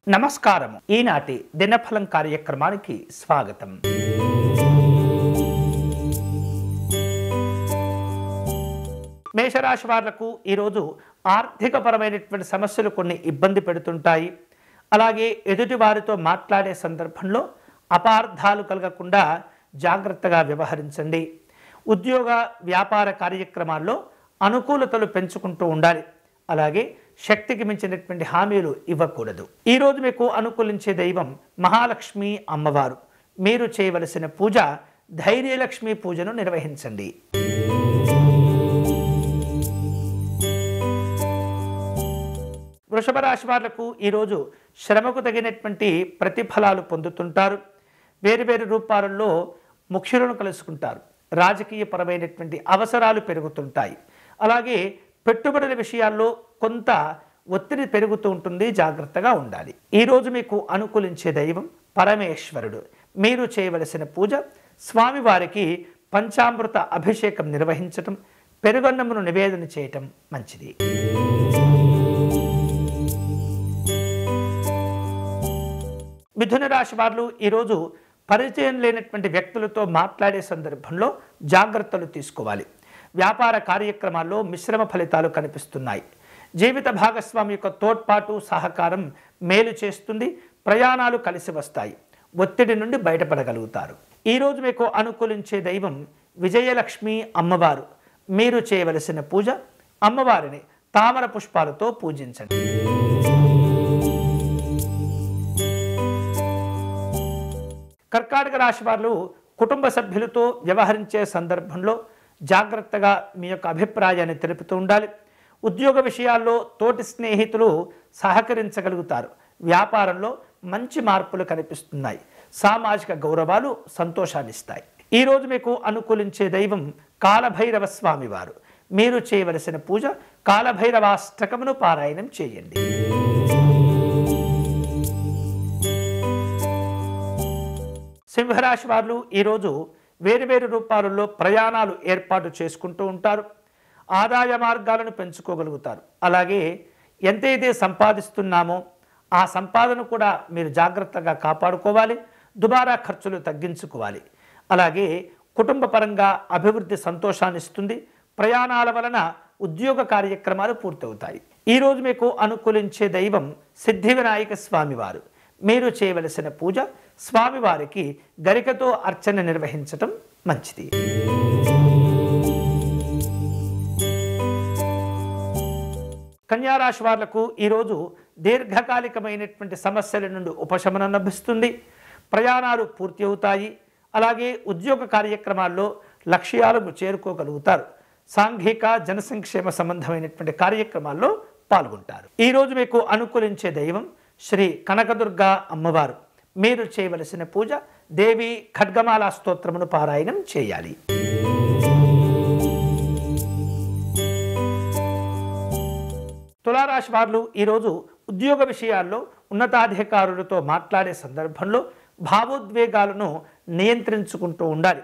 నమస్కారం. ఈనాటి దినఫలం కార్యక్రమానికి స్వాగతం. మేషరాశి వాళ్లకు ఈరోజు ఆర్థికపరమైనటువంటి సమస్యలు కొన్ని ఇబ్బంది పెడుతుంటాయి. అలాగే ఎదుటి వారితో మాట్లాడే సందర్భంలో అపార్థాలు కలగకుండా జాగ్రత్తగా వ్యవహరించండి. ఉద్యోగ వ్యాపార కార్యక్రమాల్లో అనుకూలతలు పెంచుకుంటూ ఉండాలి. అలాగే శక్తికి మించినటువంటి హామీలు ఇవ్వకూడదు. ఈరోజు మీకు అనుకూలించే దైవం మహాలక్ష్మి అమ్మవారు. మీరు చేయవలసిన పూజ ధైర్యలక్ష్మి పూజను నిర్వహించండి. వృషభ రాశి వాళ్లకు ఈరోజు శ్రమకు తగినటువంటి ప్రతిఫలాలు పొందుతుంటారు. వేరువేరు రూపాలలో ముఖ్యులను కలుసుకుంటారు. రాజకీయపరమైనటువంటి అవసరాలు పెరుగుతుంటాయి. అలాగే పెట్టుబడుల విషయాల్లో కొంత ఒత్తిడి పెరుగుతూ ఉంటుంది. జాగ్రత్తగా ఉండాలి. ఈరోజు మీకు అనుకూలించే దైవం పరమేశ్వరుడు. మీరు చేయవలసిన పూజ స్వామివారికి పంచామృత అభిషేకం నిర్వహించటం, పెరుగన్నమును నివేదన చేయటం మంచిది. మిథున రాశి వారు ఈరోజు పరిచయం లేనటువంటి వ్యక్తులతో మాట్లాడే సందర్భంలో జాగ్రత్తలు తీసుకోవాలి. వ్యాపార కార్యక్రమాల్లో మిశ్రమ ఫలితాలు కనిపిస్తున్నాయి. జీవిత భాగస్వామి యొక్క తోడ్పాటు సహకారం మేలు చేస్తుంది. ప్రయాణాలు కలిసి వస్తాయి. ఒత్తిడి నుండి బయటపడగలుగుతారు. ఈరోజు మీకు అనుకూలించే దైవం విజయలక్ష్మి అమ్మవారు. మీరు చేయవలసిన పూజ అమ్మవారిని తామర పుష్పాలతో పూజించండి. కర్కాటక రాశి వారు కుటుంబ సభ్యులతో వ్యవహరించే సందర్భంలో జాగ్రత్తగా మీ యొక్క అభిప్రాయాన్ని తెలుపుతూ ఉండాలి. ఉద్యోగ విషయాల్లో తోటి స్నేహితులు సహకరించగలుగుతారు. వ్యాపారంలో మంచి మార్పులు కనిపిస్తున్నాయి. సామాజిక గౌరవాలు సంతోషాన్నిస్తాయి. ఈరోజు మీకు అనుకూలించే దైవం కాలభైరవ స్వామివారు. మీరు చేయవలసిన పూజ కాలభైరవాష్టకమును పారాయణం చేయండి. సింహరాశి వారు ఈరోజు వేరువేరు రూపాలలో ప్రయాణాలు ఏర్పాటు చేసుకుంటూ ఉంటారు. ఆదాయ మార్గాలను పెంచుకోగలుగుతారు. అలాగే ఎంతైతే సంపాదిస్తున్నామో ఆ సంపాదన కూడా మీరు జాగ్రత్తగా కాపాడుకోవాలి. దుబారా ఖర్చులు తగ్గించుకోవాలి. అలాగే కుటుంబ పరంగా అభివృద్ధి సంతోషాన్ని ఇస్తుంది. ప్రయాణాల వలన ఉద్యోగ కార్యక్రమాలు పూర్తవుతాయి. ఈరోజు మీకు అనుకూలించే దైవం సిద్ధి వినాయక స్వామివారు. మీరు చేయవలసిన పూజ స్వామివారికి గరికతో అర్చన నిర్వహించటం మంచిది. కన్యారాశి వాళ్లకు ఈరోజు దీర్ఘకాలికమైనటువంటి సమస్యల నుండి ఉపశమనం లభిస్తుంది. ప్రయాణాలు పూర్తి అవుతాయి. అలాగే ఉద్యోగ కార్యక్రమాల్లో లక్ష్యాలను చేరుకోగలుగుతారు. సాంఘిక జనసంక్షేమ సంబంధమైనటువంటి కార్యక్రమాల్లో పాల్గొంటారు. ఈరోజు మీకు అనుకూలించే దైవం శ్రీ కనకదుర్గ అమ్మవారు. మీరు చేయవలసిన పూజ దేవి ఖడ్గమాల స్తోత్రమును పారాయణం చేయాలి. తులారాశి వారు ఈరోజు ఉద్యోగ విషయాల్లో ఉన్నతాధికారులతో మాట్లాడే సందర్భంలో భావోద్వేగాలను నియంత్రించుకుంటూ ఉండాలి.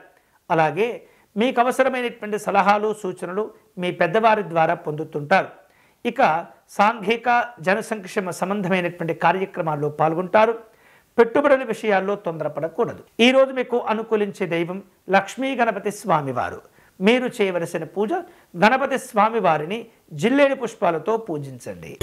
అలాగే మీకు అవసరమైనటువంటి సలహాలు సూచనలు మీ పెద్దవారి ద్వారా పొందుతుంటారు. ఇక సాంఘిక జనసంక్షేమ సంబంధమైనటువంటి కార్యక్రమాల్లో పాల్గొంటారు. పెట్టుబడుల విషయాల్లో తొందరపడకూడదు. ఈరోజు మీకు అనుకూలించే దైవం లక్ష్మీ గణపతి స్వామివారు. మీరు చేయవలసిన పూజ గణపతి స్వామివారిని జిల్లేడు పుష్పాలతో పూజించండి.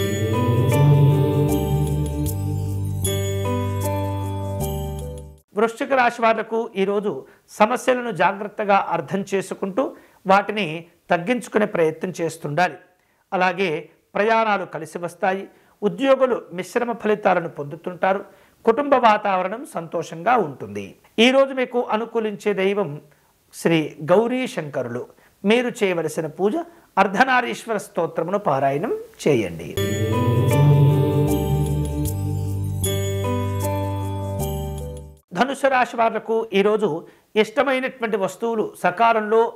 వృశ్చిక రాశి వాళ్లకు ఈరోజు సమస్యలను జాగ్రత్తగా అర్థం చేసుకుంటూ వాటిని తగ్గించుకునే ప్రయత్నం చేస్తుండాలి. అలాగే ప్రయాణాలు కలిసి వస్తాయి. ఉద్యోగులు మిశ్రమ ఫలితాలను పొందుతుంటారు. కుటుంబ వాతావరణం సంతోషంగా ఉంటుంది. ఈరోజు మీకు అనుకూలించే దైవం శ్రీ గౌరీ శంకరులు. మీరు చేయవలసిన పూజ అర్ధనారీశ్వర స్తోత్రమును పారాయణం చేయండి. ధనుసు రాశి వాళ్లకు ఈరోజు ఇష్టమైనటువంటి వస్తువులు సకాలంలో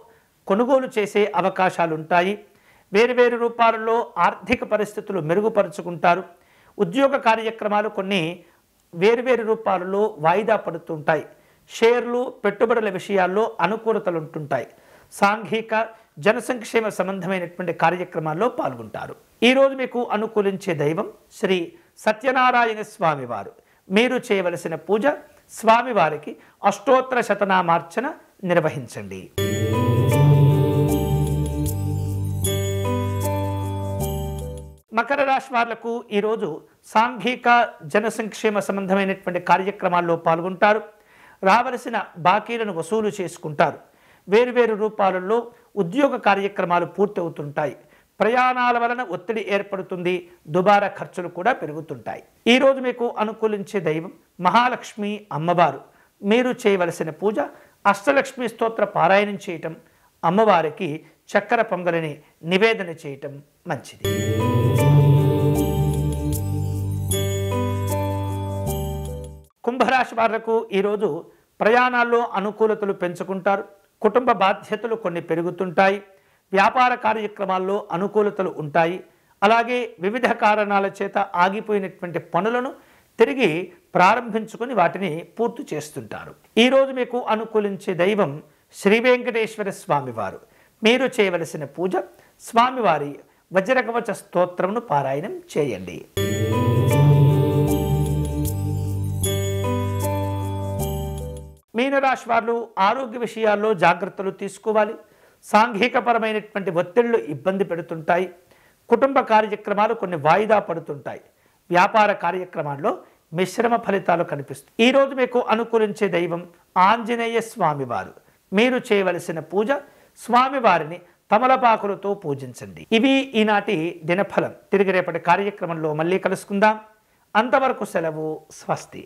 కొనుగోలు చేసే అవకాశాలు ఉంటాయి. వేరువేరు రూపాలలో ఆర్థిక పరిస్థితులు మెరుగుపరుచుకుంటారు. ఉద్యోగ కార్యక్రమాలు కొన్ని వేరువేరు రూపాలలో వాయిదా పడుతుంటాయి. షేర్లు పెట్టుబడుల విషయాల్లో అనుకూలతలు ఉంటుంటాయి. సాంఘిక జనసంక్షేమ సంబంధమైనటువంటి కార్యక్రమాల్లో పాల్గొంటారు. ఈరోజు మీకు అనుకూలించే దైవం శ్రీ సత్యనారాయణ స్వామివారు. మీరు చేయవలసిన పూజ స్వామివారికి అష్టోత్తర శతనామార్చన నిర్వహించండి. మకర రాశి వాళ్లకు ఈరోజు సాంఘిక జన సంక్షేమ సంబంధమైనటువంటి కార్యక్రమాల్లో పాల్గొంటారు. రావలసిన బాకీలను వసూలు చేసుకుంటారు. వేరువేరు రూపాలలో ఉద్యోగ కార్యక్రమాలు పూర్తవుతుంటాయి. ప్రయాణాల వలన ఒత్తిడి ఏర్పడుతుంది. దుబారా ఖర్చులు కూడా పెరుగుతుంటాయి. ఈరోజు మీకు అనుకూలించే దైవం మహాలక్ష్మి అమ్మవారు. మీరు చేయవలసిన పూజ అష్టలక్ష్మి స్తోత్ర పారాయణం చేయటం, అమ్మవారికి చక్కెర పొంగలిని నివేదన చేయటం మంచిది. కుంభరాశి వాళ్లకు ఈరోజు ప్రయాణాల్లో అనుకూలతలు పెంచుకుంటారు. కుటుంబ బాధ్యతలు కొన్ని పెరుగుతుంటాయి. వ్యాపార కార్యక్రమాల్లో అనుకూలతలు ఉంటాయి. అలాగే వివిధ కారణాల చేత ఆగిపోయినటువంటి పనులను తిరిగి ప్రారంభించుకొని వాటిని పూర్తి చేస్తుంటారు. ఈరోజు మీకు అనుకూలించే దైవం శ్రీ వెంకటేశ్వర స్వామివారు. మీరు చేయవలసిన పూజ స్వామివారి వజ్రకవచ స్తోత్రమును పారాయణం చేయండి. మీనరాశి వారు ఆరోగ్య విషయాల్లో జాగ్రత్తలు తీసుకోవాలి. సాంఘికపరమైనటువంటి ఒత్తిళ్లు ఇబ్బంది పెడుతుంటాయి. కుటుంబ కార్యక్రమాలు కొన్ని వాయిదా పడుతుంటాయి. వ్యాపార కార్యక్రమాల్లో మిశ్రమ ఫలితాలు కనిపిస్తాయి. ఈరోజు మీకు అనుకూలించే దైవం ఆంజనేయ స్వామివారు. మీరు చేయవలసిన పూజ స్వామివారిని తమలపాకులతో పూజించండి. ఇవి ఈనాటి దినఫలం. తిరిగి రేపటి కార్యక్రమంలో మళ్ళీ కలుసుకుందాం. అంతవరకు సెలవు. స్వస్తి.